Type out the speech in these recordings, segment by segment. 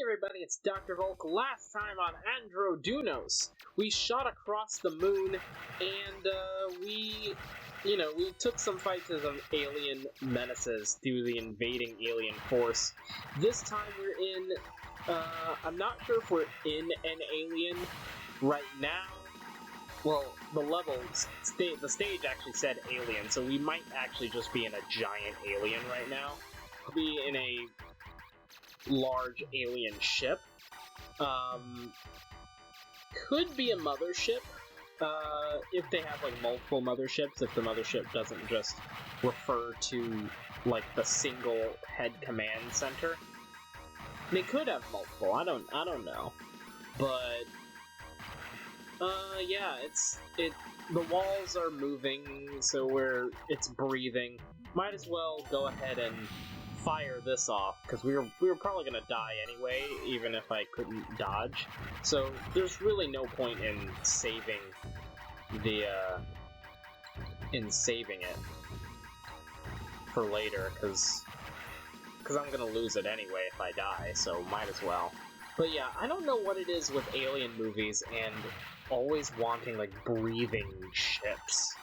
everybody, it's Dr. Volk. Last time on Andro Dunos, we shot across the moon, and we took some fights to some alien menaces through the invading alien force. This time we're in, I'm not sure if we're in an alien right now. Well, the stage actually said alien, so we might actually just be in a giant alien right now. Be in a large alien ship. Could be a mothership, if they have, like, multiple motherships, if the mothership doesn't just refer to, like, the single head command center. They could have multiple, I don't know. But, yeah, the walls are moving, so it's breathing. Might as well go ahead and fire this off, because we were probably gonna die anyway, even if I couldn't dodge. So there's really no point in saving it for later, because I'm gonna lose it anyway if I die, so might as well. But yeah, I don't know what it is with alien movies and always wanting, like, breathing ships.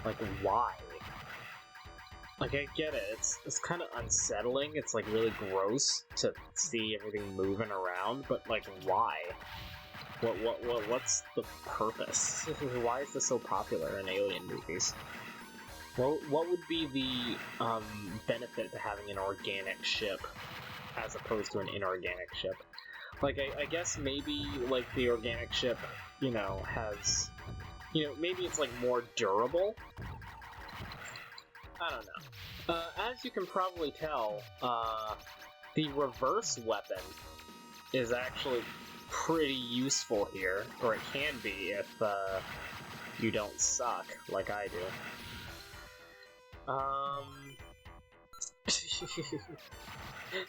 Like, why? Like, I get it, it's kind of unsettling, it's, like, really gross to see everything moving around, but, like, why? What's the purpose? Why is this so popular in alien movies? What would be the, benefit to having an organic ship as opposed to an inorganic ship? Like, I guess maybe, like, the organic ship, has, maybe it's, like, more durable? I don't know. As you can probably tell, the reverse weapon is actually pretty useful here, or it can be if you don't suck like I do.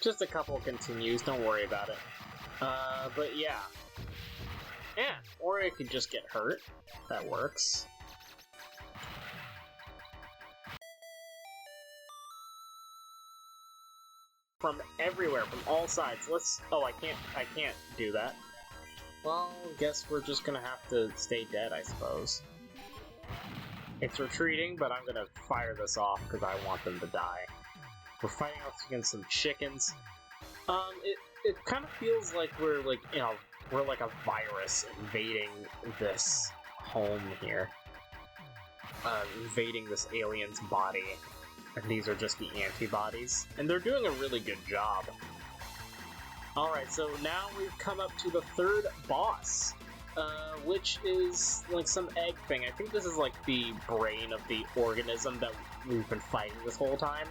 Just a couple continues, don't worry about it. But yeah. Yeah, or it could just get hurt. That works. From everywhere, from all sides. Oh, I can't do that. Well, guess we're just gonna have to stay dead, I suppose. It's retreating, but I'm gonna fire this off because I want them to die. We're fighting off against some chickens. It kind of feels like we're like, we're like a virus invading this home here. Invading this alien's body. And these are just the antibodies, and they're doing a really good job. Alright, so now we've come up to the third boss, which is like some egg thing. I think this is like the brain of the organism that we've been fighting this whole time.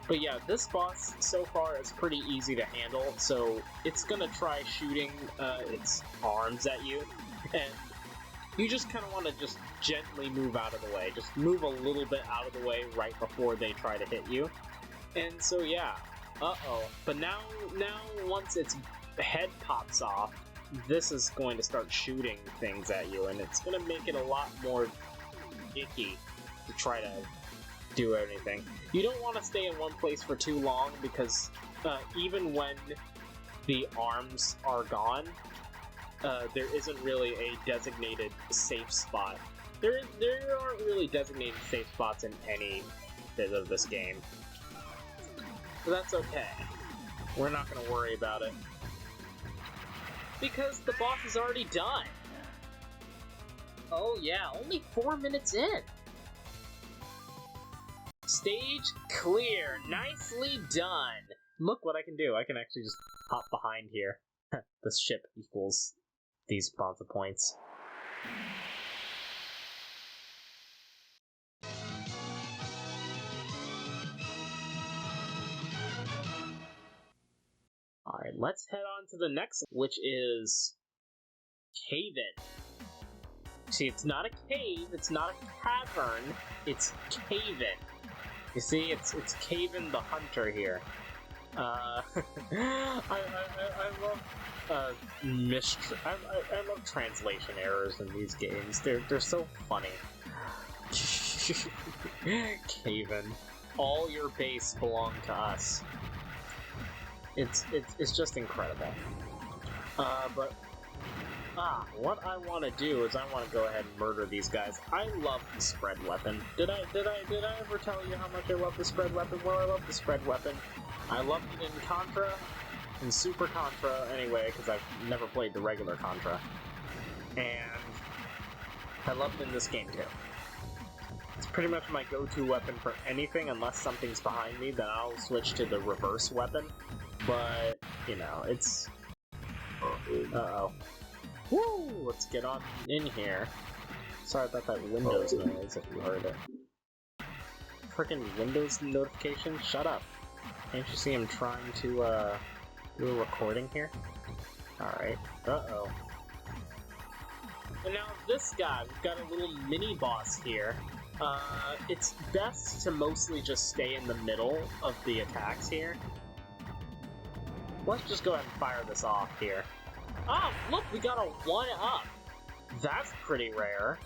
But yeah, this boss so far is pretty easy to handle, so it's gonna try shooting its arms at you, and you just kind of want to just gently move out of the way. Just move a little bit out of the way right before they try to hit you. And so yeah, But now once its head pops off, this is going to start shooting things at you, and it's going to make it a lot more icky to try to do anything. You don't want to stay in one place for too long, because even when the arms are gone, there isn't really a designated safe spot. There aren't really designated safe spots in any bit of this game. But that's okay. We're not going to worry about it. Because the boss is already done. Oh yeah, only 4 minutes in. Stage clear. Nicely done. Look what I can do. I can actually just hop behind here. This ship equals these amounts of points. Alright, let's head on to the next, which is Caven. See, it's not a cave, it's not a cavern, it's Caven. You see, it's Caven the Hunter here. I love translation errors in these games. They're so funny. Caven, all your base belong to us. It's just incredible. What I want to do is I want to go ahead and murder these guys. I love the spread weapon. Did I ever tell you how much I love the spread weapon? Well, I love the spread weapon. I loved it in Contra, and Super Contra anyway, because I've never played the regular Contra. And I love it in this game too. It's pretty much my go-to weapon for anything, unless something's behind me, then I'll switch to the reverse weapon. But, you know, it's... Uh-oh. Woo! Let's get on in here. Sorry about that Windows noise, if you heard it. Frickin' Windows notification? Shut up. Can't you see I'm trying to, do a recording here? Alright. Uh-oh. And now this guy, we've got a little mini-boss here. It's best to mostly just stay in the middle of the attacks here. Let's just go ahead and fire this off here. Oh, look, we got a 1-up. That's pretty rare.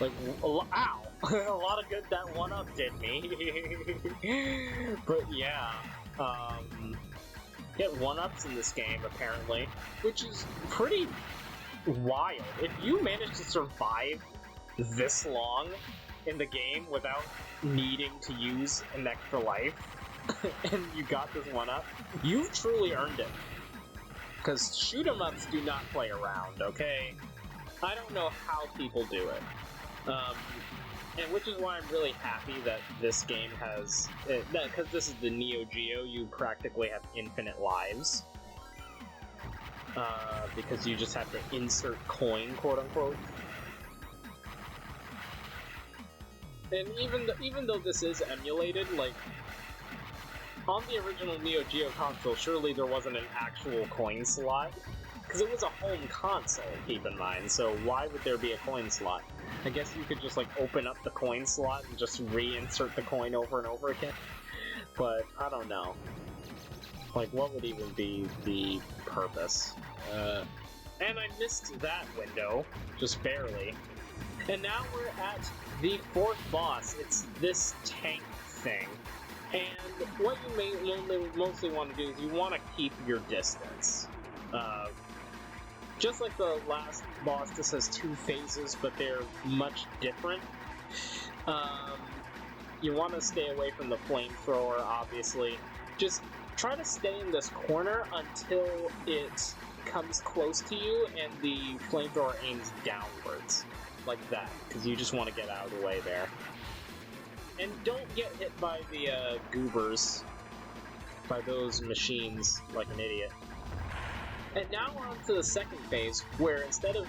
Like, ow! A lot of good that 1-up did me. But yeah, get 1-ups in this game, apparently, which is pretty wild. If you manage to survive this long in the game without needing to use an extra life, and you got this 1-up, you've truly earned it. Because shoot-em-ups do not play around, okay? I don't know how people do it. And which is why I'm really happy that this game has... Because this is the 𝐏𝐥𝐲, you practically have infinite lives. Because you just have to insert coin, quote-unquote. And even though this is emulated, like... On the original 𝐏𝐥𝐲 console, surely there wasn't an actual coin slot. Because it was a home console, keep in mind, so why would there be a coin slot? I guess you could just, like, open up the coin slot and just reinsert the coin over and over again. But, I don't know. Like, what would even be the purpose? And I missed that window, just barely. And now we're at the fourth boss. It's this tank thing. And what you mostly want to do is you want to keep your distance. Just like the last boss, this has 2 phases, but they're much different. You want to stay away from the flamethrower, obviously. Just try to stay in this corner until it comes close to you and the flamethrower aims downwards. Like that, because you just want to get out of the way there. And don't get hit by the goobers, by those machines like an idiot. And now we're on to the second phase, where instead of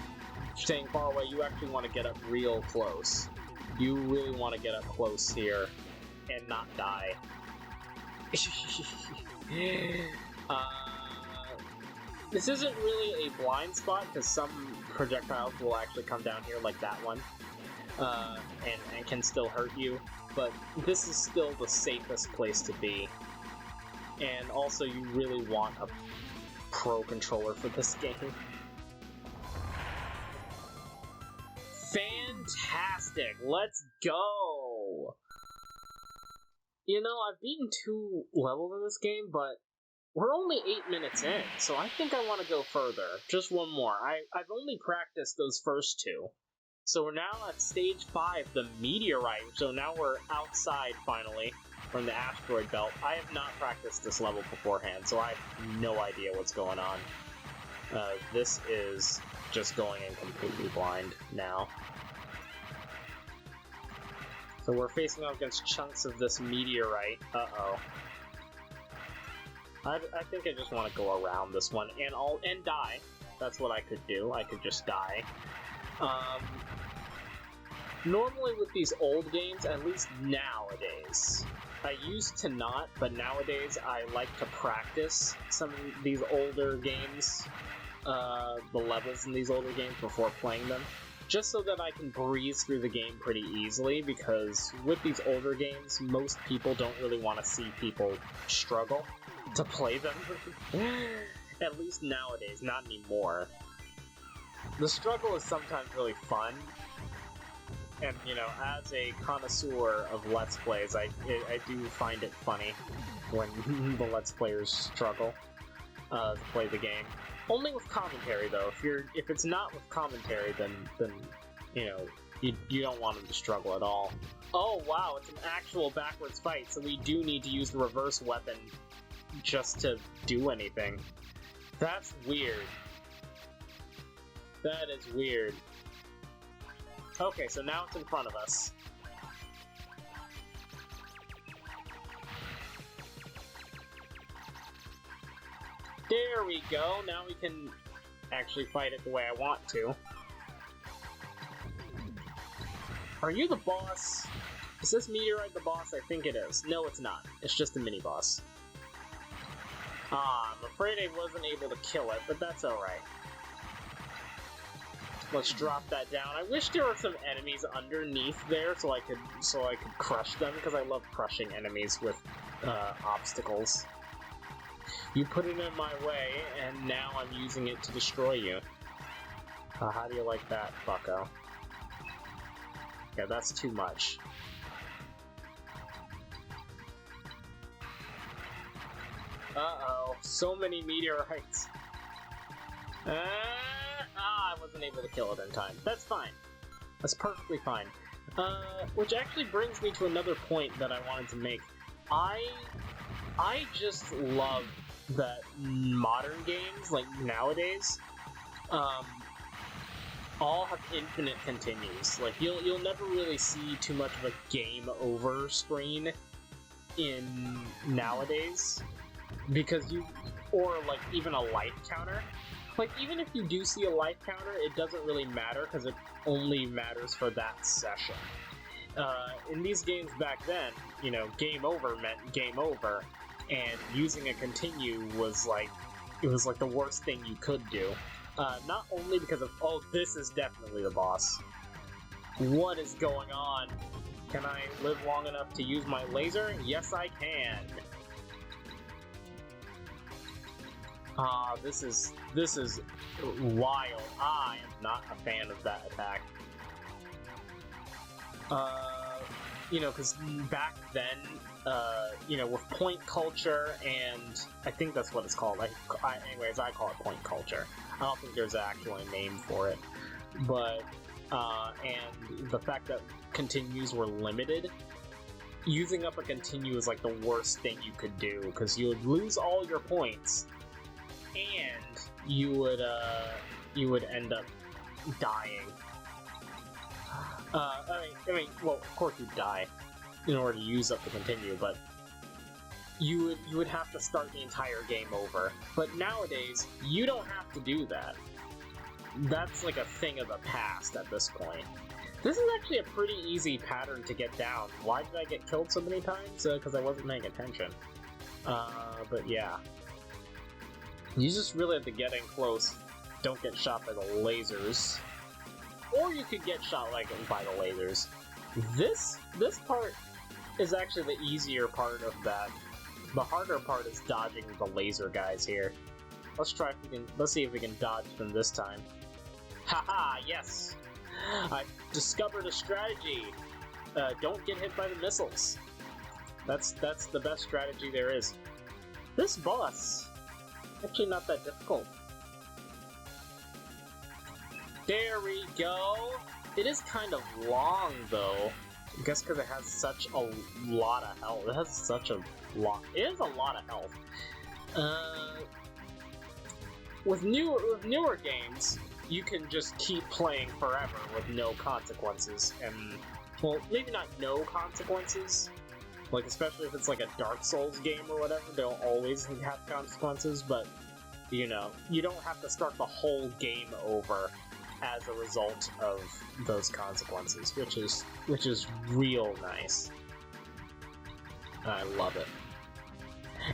staying far away, you actually want to get up real close. You really want to get up close here and not die. This isn't really a blind spot, because some projectiles will actually come down here, like that one, and can still hurt you. But this is still the safest place to be. And also, you really want a pro controller for this game. Fantastic! Let's go! You know, I've beaten 2 levels in this game, but we're only 8 minutes in, so I think I want to go further. Just one more. I've only practiced those first 2. So we're now at stage 5, the Meteorite. So now we're outside, finally, from the asteroid belt. I have not practiced this level beforehand, so I have no idea what's going on. This is just going in completely blind now. So we're facing off against chunks of this Meteorite. Uh-oh. I think I just want to go around this one and die. That's what I could do. I could just die. Normally with these old games, at least nowadays, I used to not, but nowadays I like to practice some of these older games, the levels in these older games before playing them, just so that I can breeze through the game pretty easily, because with these older games, most people don't really want to see people struggle to play them. At least nowadays, not anymore. The struggle is sometimes really fun, and, you know, as a connoisseur of Let's Plays, I do find it funny when the Let's Players struggle. to play the game. Only with commentary, though. If it's not with commentary, then you know, you don't want them to struggle at all. Oh wow, it's an actual backwards fight, so we do need to use the reverse weapon just to do anything. That's weird. That is weird. Okay, so now it's in front of us. There we go, now we can actually fight it the way I want to. Are you the boss? Is this Meteorite the boss? I think it is. No, it's not. It's just a mini-boss. Ah, I'm afraid I wasn't able to kill it, but that's alright. Let's drop that down. I wish there were some enemies underneath there so I could crush them, because I love crushing enemies with obstacles. You put it in my way, and now I'm using it to destroy you. How do you like that, bucko? Yeah, that's too much. Uh-oh, so many meteorites. I wasn't able to kill it in time. That's fine. That's perfectly fine. Which actually brings me to another point that I wanted to make. I just love that modern games, like nowadays, all have infinite continues. Like you'll never really see too much of a game over screen in nowadays, because or like even a life counter. Like even if you do see a life counter, it doesn't really matter because it only matters for that session. In these games back then, you know, game over meant game over, and using a continue was like the worst thing you could do. Not only because of, oh, this is definitely the boss. What is going on? Can I live long enough to use my laser? Yes, I can. This is wild. I am not a fan of that attack. You know, because back then, you know, with point culture, and I think that's what it's called. Anyways, I call it point culture. I don't think there's actually a name for it. But, and the fact that continues were limited, using up a continue is like the worst thing you could do, because you would lose all your points, and you would end up dying. I mean, well, of course you'd die in order to use up the continue, but you would have to start the entire game over. But nowadays, you don't have to do that. That's like a thing of the past at this point. This is actually a pretty easy pattern to get down. Why did I get killed so many times? Because I wasn't paying attention. But yeah. You just really have to get in close. Don't get shot by the lasers. Or you could get shot by the lasers. This part is actually the easier part of that. The harder part is dodging the laser guys here. Let's see if we can dodge them this time. Haha, yes! I've discovered a strategy. Don't get hit by the missiles. That's the best strategy there is. This boss, actually not that difficult. There we go! It is kind of long, though. I guess because it has such a lot of health. It has such a lot. It is a lot of health. With newer games, you can just keep playing forever with no consequences. And, well, maybe not no consequences. Like, especially if it's like a Dark Souls game or whatever, they'll always have consequences, but, you know, you don't have to start the whole game over as a result of those consequences, which is real nice. I love it.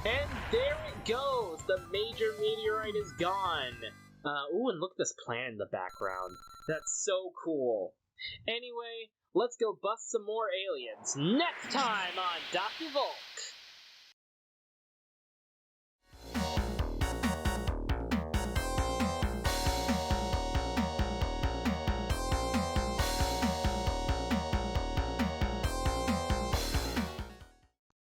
And there it goes! The major meteorite is gone! Ooh, and look at this planet in the background. That's so cool. Anyway, let's go bust some more aliens next time on Dr. Volk!